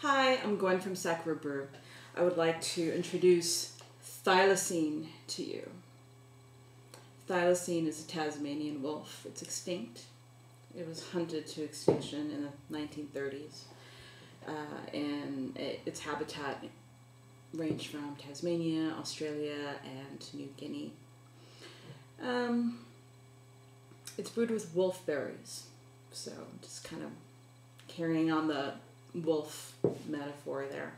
Hi, I'm Gwen from Sacre Brew. I would like to introduce Thylacine to you. Thylacine is a Tasmanian wolf. It's extinct. It was hunted to extinction in the 1930s. And its habitat ranged from Tasmania, Australia, and New Guinea. It's brewed with wolfberries. So just kind of carrying on the wolf metaphor there.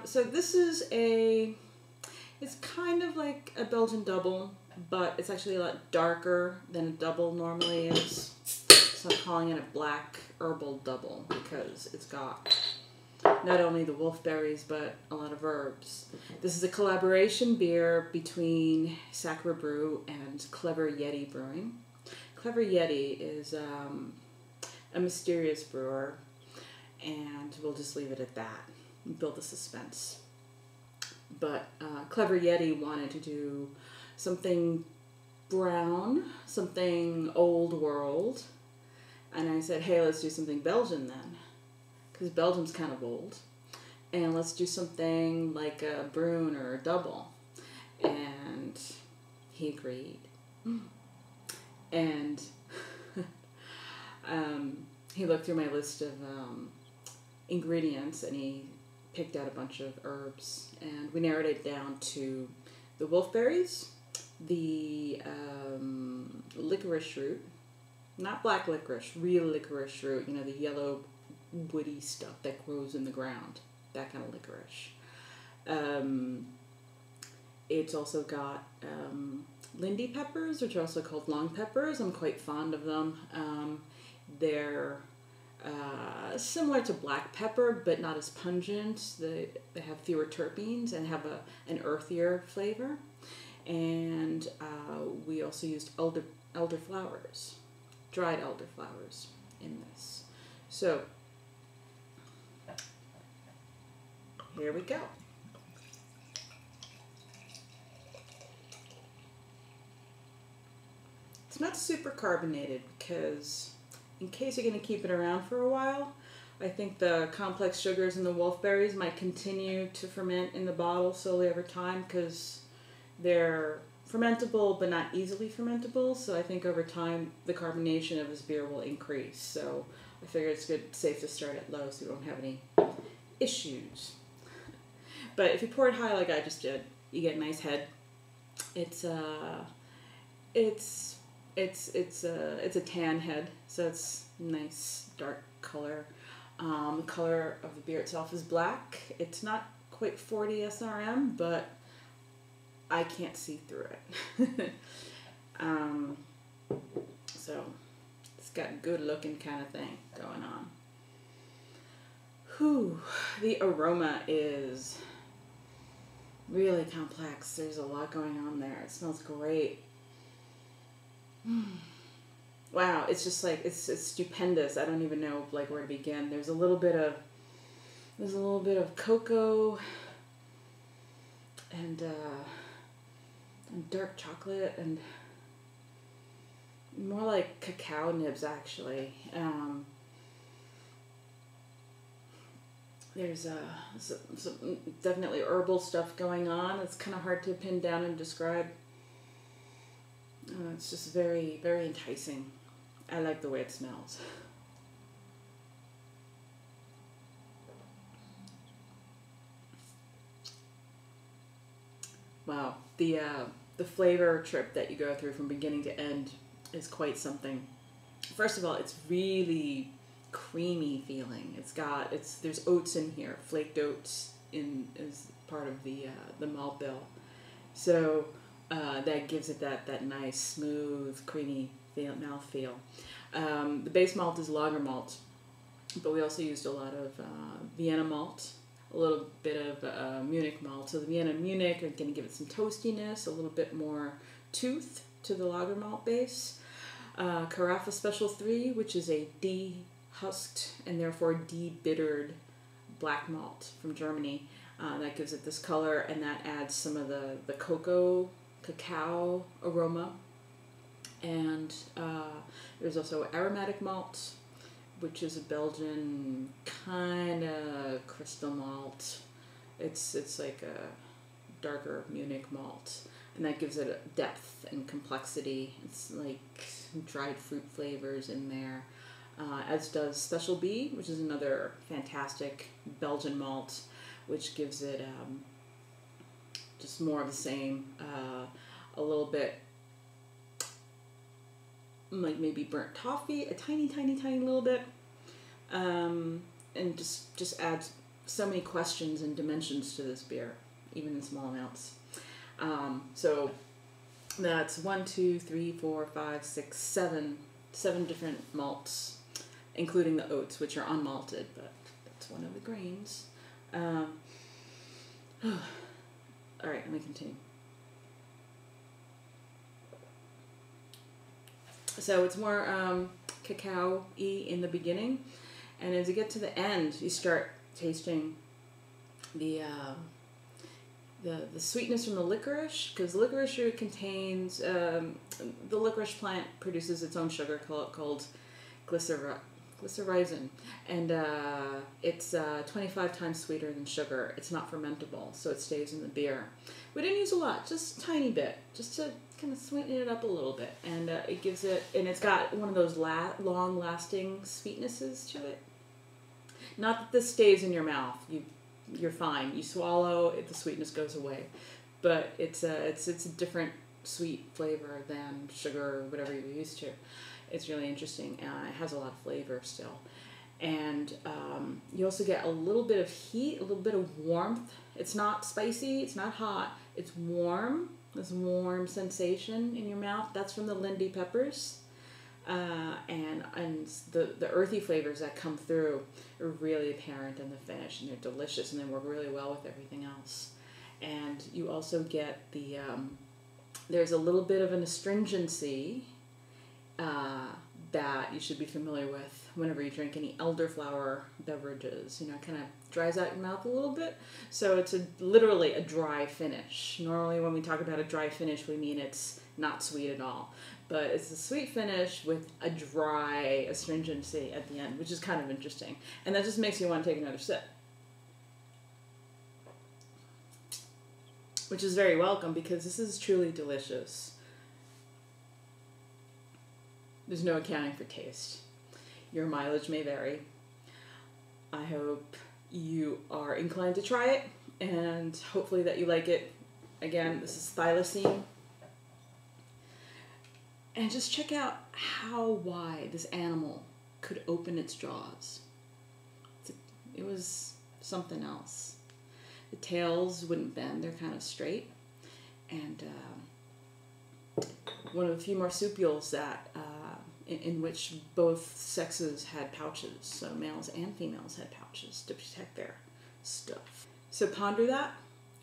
So this is it's kind of like a Belgian double, but it's actually a lot darker than a double normally is. So I'm calling it a black herbal double because it's got not only the wolfberries but a lot of herbs. This is a collaboration beer between Sacre Brew and Clever Yeti Brewing. Clever Yeti is a mysterious brewer, and we'll just leave it at that and build the suspense. But Clever Yeti wanted to do something brown, something old world, and I said, hey, let's do something Belgian then, because Belgium's kind of old, and let's do something like a brewed or a double. And he agreed. And he looked through my list of ingredients, and he picked out a bunch of herbs, and we narrowed it down to the wolfberries, the licorice root, not black licorice, real licorice root, you know, the yellow woody stuff that grows in the ground, that kind of licorice. It's also got lindi peppers, which are also called long peppers. I'm quite fond of them. They're similar to black pepper, but not as pungent. They have fewer terpenes and have an earthier flavor. And we also used elderflowers, dried elderflowers in this. So here we go. It's not super carbonated because in case you're going to keep it around for a while, I think the complex sugars in the wolfberries might continue to ferment in the bottle slowly over time because they're fermentable but not easily fermentable. So I think over time the carbonation of this beer will increase. So I figure it's safe to start it low so you don't have any issues. But if you pour it high like I just did, you get a nice head. It's a tan head, so it's nice dark color. The color of the beer itself is black. It's not quite 40 SRM, but I can't see through it. So it's got a good looking kind of thing going on. Whew, the aroma is really complex. There's a lot going on there. It smells great. Wow, it's just like it's stupendous. I don't even know like where to begin. There's a little bit of cocoa and dark chocolate and more like cacao nibs actually. There's some definitely herbal stuff going on. It's kind of hard to pin down and describe. It's just very, very enticing. I like the way it smells. Wow, the flavor trip that you go through from beginning to end is quite something. First of all, it's really creamy feeling. There's oats in here, flaked oats as part of the malt bill. So that gives it that nice, smooth, creamy mouthfeel. The base malt is lager malt, but we also used a lot of Vienna malt, a little bit of Munich malt. So the Vienna and Munich are going to give it some toastiness, a little bit more tooth to the lager malt base. Carafa Special 3, which is a dehusked and therefore debittered black malt from Germany. That gives it this color, and that adds some of the cacao aroma. And there's also aromatic malt, which is a Belgian kind of crystal malt. It's like a darker Munich malt, and that gives it a depth and complexity. It's like dried fruit flavors in there, as does Special B, which is another fantastic Belgian malt, which gives it just more of the same, a little bit like maybe burnt toffee, a tiny little bit, and just adds so many questions and dimensions to this beer, even in small amounts. So that's 1, 2, 3, 4, 5, 6, 7 different malts, including the oats, which are unmalted, but that's one of the grains. All right, let me continue. So it's more cacao-y in the beginning, and as you get to the end, you start tasting the sweetness from the licorice, because licorice root contains the licorice plant produces its own sugar called glycyrrhizin, and it's 25 times sweeter than sugar. It's not fermentable, so it stays in the beer. We didn't use a lot, just a tiny bit, just to kind of sweeten it up a little bit, and it gives it, and it's got one of those long-lasting sweetnesses to it. Not that this stays in your mouth. You're fine. You swallow it, the sweetness goes away, but it's a different sweet flavor than sugar or whatever you're used to. It's really interesting. It has a lot of flavor still, and you also get a little bit of heat, a little bit of warmth. It's not spicy. It's not hot. It's warm. This warm sensation in your mouth. That's from the lindi peppers. And the earthy flavors that come through are really apparent in the finish, and they're delicious, and they work really well with everything else. And you also get the there's a little bit of an astringency that you should be familiar with whenever you drink any elderflower beverages. You know, it kind of dries out your mouth a little bit. So it's literally a dry finish. Normally when we talk about a dry finish, we mean it's not sweet at all. But it's a sweet finish with a dry astringency at the end, which is kind of interesting. And that just makes you want to take another sip, which is very welcome because this is truly delicious. There's no accounting for taste. Your mileage may vary. I hope you are inclined to try it, and hopefully that you like it. Again, this is Thylacine. And just check out how wide this animal could open its jaws. It was something else. The tails wouldn't bend, they're kind of straight. And one of the few marsupials that in which both sexes had pouches, so males and females had pouches to protect their stuff. So ponder that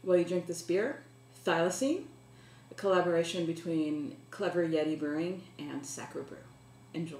while you drink this beer, Thylacine, a collaboration between Clever Yeti Brewing and Sacre Brew. Enjoy.